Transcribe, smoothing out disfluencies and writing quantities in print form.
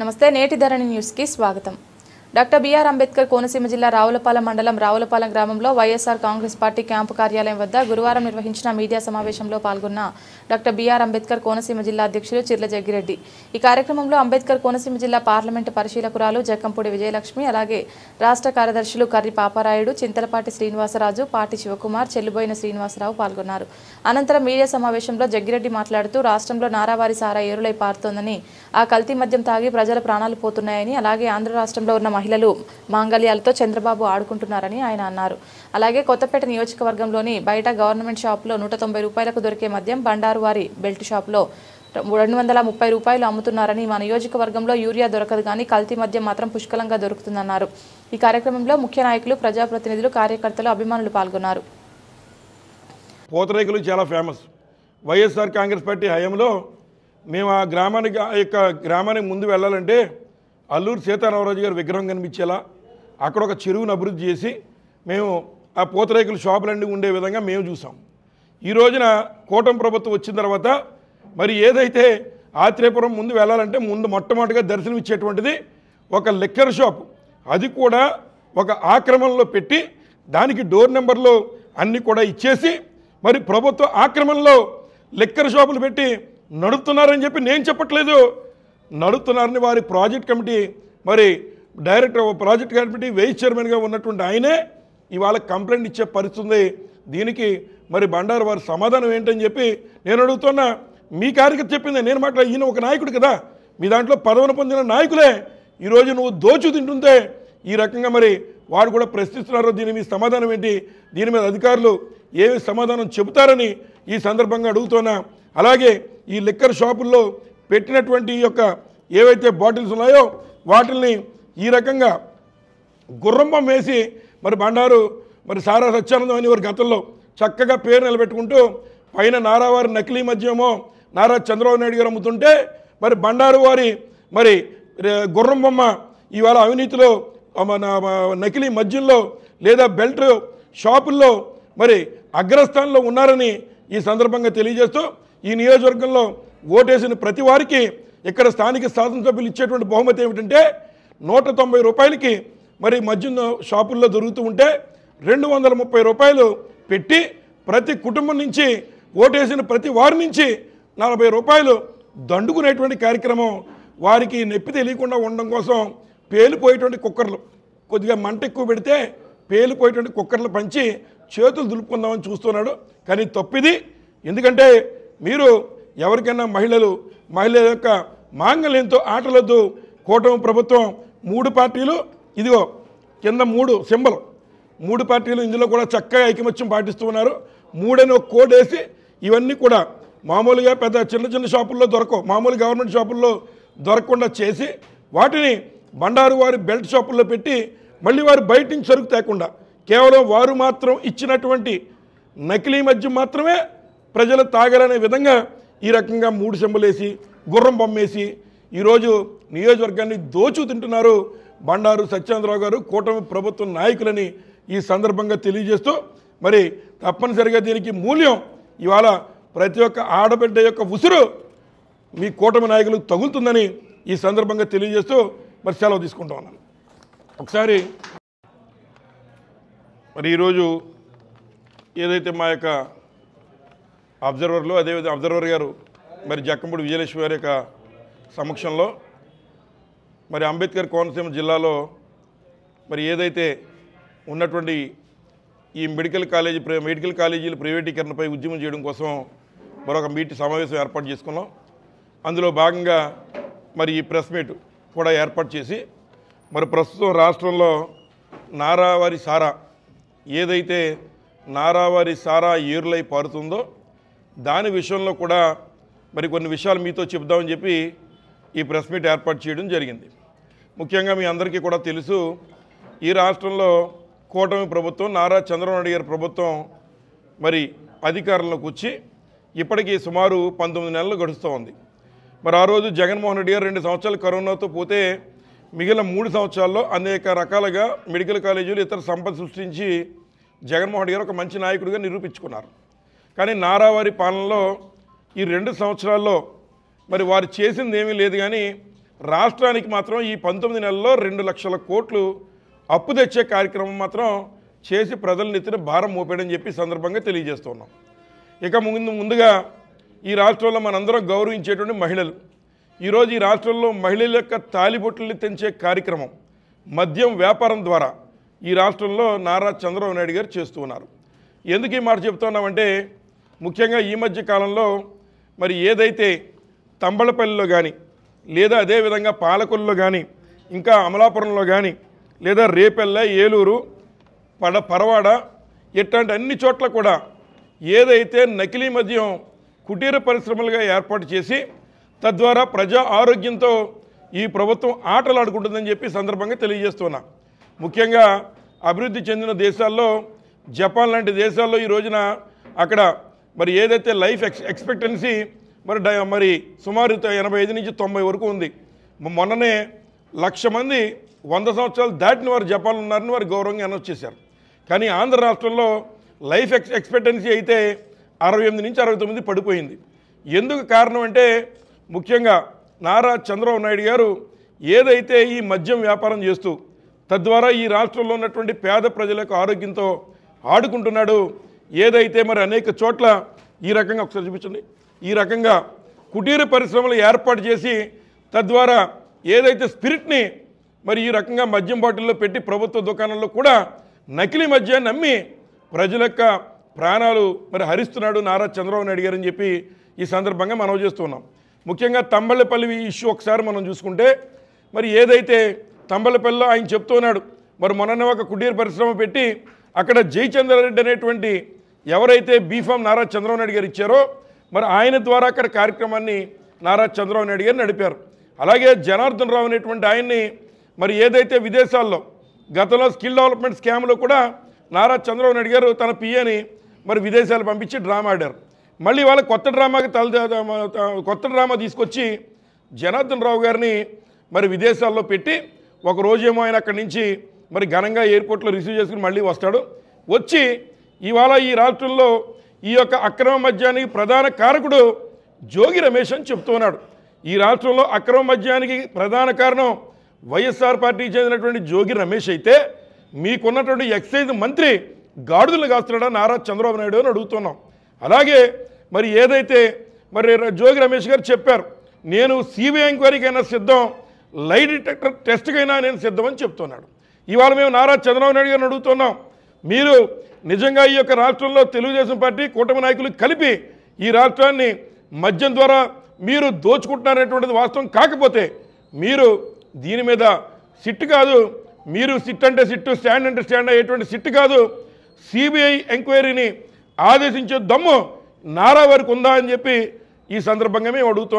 నమస్తే నేటి ధరణి న్యూస్ కి స్వాగతం। డాక్టర్ బిఆర్ అంబేద్కర్ కోనసీమ జిల్లా రావులపాలెం మండలం రావులపాలెం గ్రామంలో వైఎస్ఆర్ కాంగ్రెస్ పార్టీ క్యాంపు కార్యాలయం వద్ద గురువారం నిర్వహించిన మీడియా సమావేశంలో పాల్గొన్న డాక్టర్ బిఆర్ అంబేద్కర్ కోనసీమ జిల్లా అధ్యక్షులు చిర్ల జగ్గిరెడ్డి ఈ కార్యక్రమంలో అంబేద్కర్ కోనసీమ జిల్లా పార్లమెంటు పరిశీలకురాలు జక్కంపూడి విజయలక్ష్మి అలాగే రాష్ట్ర కార్యదర్శులు కర్రి పాపారాయుడు చింతలపాటి శ్రీనివాసరాజు పాటి శివకుమార్ చెల్లుబోయిన శ్రీనివాసరావు పాల్గొన్నారు। అనంతరం మీడియా సమావేశంలో జగ్గిరెడ్డి మాట్లాడుతూ రాష్ట్రంలో నారావారి సారా ఏరులై పారుతోందని ఆ కల్తీ మద్యం తాగి ప్రజల ప్రాణాలు పోతున్నాయని అలాగే ఆంధ్ర రాష్ట్రంలో ఉన్న మహిళలు మాంగళ్యాలతో చంద్రబాబు ఆడుకుంటున్నారని ఆయన అన్నారు। అలాగే కొత్తపేట నియోజకవర్గంలోని బయట గవర్నమెంట్ షాపులో 190 రూపాయలకు దొరికే మద్యం బండారువారి బెల్ట్ షాపులో 230 రూపాయలు అమ్ముతున్నారని మన నియోజకవర్గంలో యూరియా దొరకదు కానీ కల్తీ మద్యం మాత్రం పుష్కలంగా దొరుకుతుందన్నారు। ఈ కార్యక్రమంలో ముఖ్య నాయకులు ప్రజాప్రతినిధులు కార్యకర్తలు అభిమానులు పాల్గొన్నారు। పోతరేకులు చాలా ఫేమస్ వైఎస్ఆర్ కాంగ్రెస్ పార్టీ హయాంలో మేము ఆ గ్రామానికి ముందు వెళ్ళాలంటే అల్లూరు సీతారామరాజు గారి విగ్రహం కనిపించేలా అక్కడ ఒక చెరువును అభివృద్ధి చేసి మేము ఆ పూతరేకుల షాపులన్నీ ఉండే విధంగా మేము చూసాం। ఈ రోజున కూటమి ప్రభుత్వం వచ్చిన తర్వాత మరి ఏదైతే ఆత్రేయపురం ముందు వెళ్ళాలంటే ముందు మొట్టమొదటిగా దర్శనం ఇచ్చేటువంటిది ఒక లిక్కర్ షాప్, అది కూడా ఒక ఆక్రమణలో పెట్టి దానికి డోర్ నెంబర్లు అన్నీ కూడా ఇచ్చేసి మరి ప్రభుత్వ ఆక్రమణలో లిక్కర్ షాపులు పెట్టి నడుపుతున్నారని చెప్పి నేను చెప్పట్లేదు, నడుపుతున్నారని వారి ప్రాజెక్ట్ కమిటీ మరి డైరెక్టర్ ప్రాజెక్ట్ కమిటీ వైస్ చైర్మన్గా ఉన్నటువంటి ఆయనే ఇవాళ కంప్లైంట్ ఇచ్చే పరిస్థితుంది। దీనికి మరి బండారు వారి సమాధానం ఏంటని చెప్పి నేను అడుగుతున్నా। మీ కార్యకర్త చెప్పింది నేను మాట్లాడి, ఈయన ఒక నాయకుడు కదా, మీ దాంట్లో పదవిని పొందిన నాయకులే ఈరోజు నువ్వు దోచు తింటుంటే ఈ రకంగా మరి వాడు కూడా ప్రశ్నిస్తున్నారు। దీని మీ సమాధానం ఏంటి, దీని మీద అధికారులు ఏమి సమాధానం చెబుతారని ఈ సందర్భంగా అడుగుతున్నా। అలాగే ఈ లిక్కర్ షాపుల్లో పెట్టినటువంటి యొక్క ఏవైతే బాటిల్స్ ఉన్నాయో వాటిల్ని ఈ రకంగా గుర్రంబం వేసి మరి బండారు మరి సారా సత్యానందం అని వారి గతంలో చక్కగా పేరు నిలబెట్టుకుంటూ పైన నారావారి నకిలీ మద్యమో నారా చంద్రబాబు నాయుడు గారు అమ్ముతుంటే మరి బండారు వారి మరి గుర్రం బొమ్మ ఇవాళ అవినీతిలో నకిలీ మద్యంలో లేదా బెల్ట్ షాపుల్లో మరి అగ్రస్థానంలో ఉన్నారని ఈ సందర్భంగా తెలియజేస్తూ ఈ నియోజకవర్గంలో ఓటేసిన ప్రతి వారికి ఇక్కడ స్థానిక శాసనసభ్యులు ఇచ్చేటువంటి బహుమతి ఏమిటంటే 190 రూపాయలకి మరి మద్యం షాపుల్లో దొరుకుతూ ఉంటే 230 రూపాయలు పెట్టి ప్రతి కుటుంబం నుంచి ఓటేసిన ప్రతి వారి నుంచి 40 రూపాయలు దండుకునేటువంటి కార్యక్రమం, వారికి నొప్పి తెలియకుండా ఉండడం కోసం పేలిపోయేటువంటి కుక్కర్లు, కొద్దిగా మంట ఎక్కువ పెడితే పేలిపోయేటువంటి కుక్కర్లు పంచి చేతులు దులుపుకుందామని చూస్తున్నాడు। కానీ తప్పిది, ఎందుకంటే మీరు ఎవరికైనా మహిళల యొక్క మాంగళ్యంతో ఆటలొద్దు। కూటమి ప్రభుత్వం 3 పార్టీలు, ఇదిగో కింద 3 సింబల్, 3 పార్టీలు ఇందులో కూడా చక్కగా ఐకమత్యం పాటిస్తూ ఉన్నారు। 3 అని ఒక కోడ్ వేసి ఇవన్నీ కూడా మామూలుగా పెద్ద చిన్న షాపుల్లో దొరకవు, మామూలు గవర్నమెంట్ షాపుల్లో దొరకకుండా చేసి వాటిని బండారు వారి బెల్ట్ షాపుల్లో పెట్టి మళ్ళీ వారు బయట నుంచి సరుకు తేకుండా కేవలం వారు మాత్రం ఇచ్చినటువంటి నకిలీ మద్యం మాత్రమే ప్రజలు తాగాలనే విధంగా ఈ రకంగా 3 సింబల్ వేసి గుర్రం బొమ్మేసి ఈరోజు నియోజకవర్గాన్ని దోచు తింటున్నారు బండారు సత్యేంద్రరావు గారు, కూటమి ప్రభుత్వ నాయకులని ఈ సందర్భంగా తెలియజేస్తూ మరి తప్పనిసరిగా దీనికి మూల్యం ఇవాళ ప్రతి ఒక్క ఆడబిడ్డ యొక్క ఉసురు మీ కూటమి నాయకులకు తగులుతుందని ఈ సందర్భంగా తెలియజేస్తూ మరి సెలవు తీసుకుంటా ఉన్నాను। ఒకసారి మరి ఈరోజు ఏదైతే మా యొక్క అబ్జర్వర్లు అదేవిధంగా అబ్జర్వర్ గారు మరి జక్కంపూడి విజయలక్ష్మి గారి యొక్క సమక్షంలో మరి అంబేద్కర్ కోనసీమ జిల్లాలో మరి ఏదైతే ఉన్నటువంటి ఈ మెడికల్ కాలేజీల ప్రైవేటీకరణపై ఉద్యమం చేయడం కోసం మరొక సమావేశం ఏర్పాటు చేసుకున్నాం। అందులో భాగంగా మరి ఈ ప్రెస్ మీట్ కూడా ఏర్పాటు చేసి మరి ప్రస్తుతం రాష్ట్రంలో నారావారి సారా ఏదైతే నారావారి సారా ఏరులై పారుతుందో దాని విషయంలో కూడా మరి కొన్ని విషయాలు మీతో చెప్దామని చెప్పి ఈ ప్రెస్ మీట్ ఏర్పాటు చేయడం జరిగింది। ముఖ్యంగా మీ అందరికీ కూడా తెలుసు, ఈ రాష్ట్రంలో కూటమి ప్రభుత్వం నారా చంద్రబాబు నాయుడు గారి ప్రభుత్వం మరి అధికారంలోకి వచ్చి ఇప్పటికీ సుమారు 19 నెలలు గడుస్తూ ఉంది। మరి ఆ రోజు జగన్మోహన్ రెడ్డి గారు 2 సంవత్సరాలు కరోనాతో పోతే మిగిలిన 3 సంవత్సరాల్లో అనేక రకాలుగా మెడికల్ కాలేజీలు ఇతర సంపద సృష్టించి జగన్మోహన్ రెడ్డి గారు ఒక మంచి నాయకుడిగా నిరూపించుకున్నారు। కానీ నారావారి పాలనలో ఈ 2 సంవత్సరాల్లో మరి వారు చేసింది ఏమీ లేదు, కానీ రాష్ట్రానికి మాత్రం ఈ 19 నెలల్లో 2 లక్షల కోట్లు అప్పు తెచ్చే కార్యక్రమం మాత్రం చేసి ప్రజల నెత్తిన భారం మోపాడని చెప్పి సందర్భంగా తెలియజేస్తున్నాం. ఇక ముందుగా ఈ రాష్ట్రంలో మనందరం గౌరవించేటువంటి మహిళలు, ఈరోజు ఈ రాష్ట్రంలో మహిళల యొక్క తాలిబొట్లని తెంచే కార్యక్రమం మద్యం వ్యాపారం ద్వారా ఈ రాష్ట్రంలో నారా చంద్రబాబు నాయుడు గారు చేస్తూ ఉన్నారు. ఎందుకు ఈ మాట చెప్తున్నామంటే, ముఖ్యంగా ఈ మధ్య కాలంలో మరి ఏదైతే తంబళపల్లిలో కానీ, లేదా అదేవిధంగా పాలకొల్లులో కానీ, ఇంకా అమలాపురంలో కానీ, లేదా రేపెల్ల, ఏలూరు, పరవాడ ఇట్లాంటి అన్ని చోట్ల కూడా ఏదైతే నకిలీ మద్యం కుటీర పరిశ్రమలుగా ఏర్పాటు చేసి తద్వారా ప్రజా ఆరోగ్యంతో ఈ ప్రభుత్వం ఆటలు ఆడుకుంటుందని చెప్పి సందర్భంగా తెలియజేస్తున్నా. ముఖ్యంగా అభివృద్ధి చెందిన దేశాల్లో, జపాన్ లాంటి దేశాల్లో ఈ రోజున అక్కడ మరి ఏదైతే లైఫ్ ఎక్స్పెక్టెన్సీ మరి సుమారు 85 నుంచి 90 వరకు ఉంది. మొన్ననే 1,00,000 మంది 100 సంవత్సరాలు దాటిన వారు జపాన్లో ఉన్నారని వారు గౌరవంగా అనౌన్స్ చేశారు. కానీ ఆంధ్ర రాష్ట్రంలో లైఫ్ ఎక్స్పెక్టెన్సీ అయితే 68 నుంచి 69 పడిపోయింది. ఎందుకు కారణం అంటే, ముఖ్యంగా నారా చంద్రబాబు నాయుడు గారు ఏదైతే ఈ మద్యం వ్యాపారం చేస్తూ తద్వారా ఈ రాష్ట్రంలో ఉన్నటువంటి పేద ప్రజలకు ఆరోగ్యంతో ఆడుకుంటున్నాడు. ఏదైతే మరి అనేక చోట్ల ఈ రకంగా ఒకసారి చూపించండి, ఈ రకంగా కుటీర పరిశ్రమలు ఏర్పాటు చేసి తద్వారా ఏదైతే స్పిరిట్ని మరి ఈ రకంగా మద్యం బాటిల్లో పెట్టి ప్రభుత్వ దుకాణాల్లో కూడా నకిలీ మద్యాన్ని అమ్మి ప్రజల యొక్క ప్రాణాలు మరి హరిస్తున్నాడు నారా చంద్రబాబు నాయుడు గారు అని చెప్పి ఈ సందర్భంగా మనం చేస్తున్నాం. ముఖ్యంగా తంబళ్ళపల్లి ఇష్యూ ఒకసారి మనం చూసుకుంటే, మరి ఏదైతే తంబళ్ళపల్లిలో ఆయన చెప్తున్నాడు, మరి మొన్న ఒక కుటీర పరిశ్రమ పెట్టి అక్కడ జయచంద్రారెడ్డి అనేటువంటి ఎవరైతే బీఫామ్ నారా చంద్రబాబు నాయుడు గారు ఇచ్చారో మరి ఆయన ద్వారా అక్కడ కార్యక్రమాన్ని నారా చంద్రబాబు నాయుడు గారు నడిపారు. అలాగే జనార్దన్ రావు అనేటువంటి ఆయన్ని మరి ఏదైతే విదేశాల్లో గతంలో స్కిల్ డెవలప్మెంట్ స్కామ్లో కూడా నారా చంద్రబాబు నాయుడు గారు తన పిఏని మరి విదేశాలు పంపించి డ్రామా ఆడారు. మళ్ళీ వాళ్ళ కొత్త డ్రామా తీసుకొచ్చి జనార్దన్ రావు గారిని మరి విదేశాల్లో పెట్టి ఒకరోజేమో ఆయన అక్కడి నుంచి మరి ఘనంగా ఎయిర్పోర్ట్లో రిసీవ్ చేసుకుని మళ్ళీ వస్తాడు. వచ్చి ఇవాళ ఈ రాష్ట్రంలో ఈ యొక్క అక్రమ మద్యానికి ప్రధాన కారకుడు జోగి రమేష్ అని చెప్తున్నాడు. ఈ రాష్ట్రంలో అక్రమ మద్యానికి ప్రధాన కారణం వైఎస్ఆర్ పార్టీకి చెందినటువంటి జోగి రమేష్ అయితే, మీకున్నటువంటి ఎక్సైజ్ మంత్రి గాడుదలు కాస్తున్నాడా నారా చంద్రబాబు నాయుడు అని అడుగుతున్నాం. అలాగే మరి ఏదైతే మరి జోగి రమేష్ గారు చెప్పారు, నేను సిబిఐ ఎంక్వైరీకైనా సిద్ధం, లై డిటెక్టర్ టెస్ట్కైనా నేను సిద్ధమని చెప్తున్నాడు. ఇవాళ మేము నారా చంద్రబాబు నాయుడు గారిని అడుగుతున్నాం, మీరు నిజంగా ఈ యొక్క రాష్ట్రంలో తెలుగుదేశం పార్టీ కూటమి నాయకులు కలిపి ఈ రాష్ట్రాన్ని మద్యం ద్వారా మీరు దోచుకుంటున్నారనేటువంటిది వాస్తవం కాకపోతే, మీరు దీని మీద సిట్ కాదు, మీరు సిట్ అంటే సిట్టు, స్టాండ్ అంటే స్టాండ్ అయ్యేటువంటి సిట్ కాదు, సిబిఐ ఎంక్వైరీని ఆదేశించే దమ్ము నారా వారికి ఉందా అని చెప్పి ఈ సందర్భంగా మేము అడుగుతున్నాం.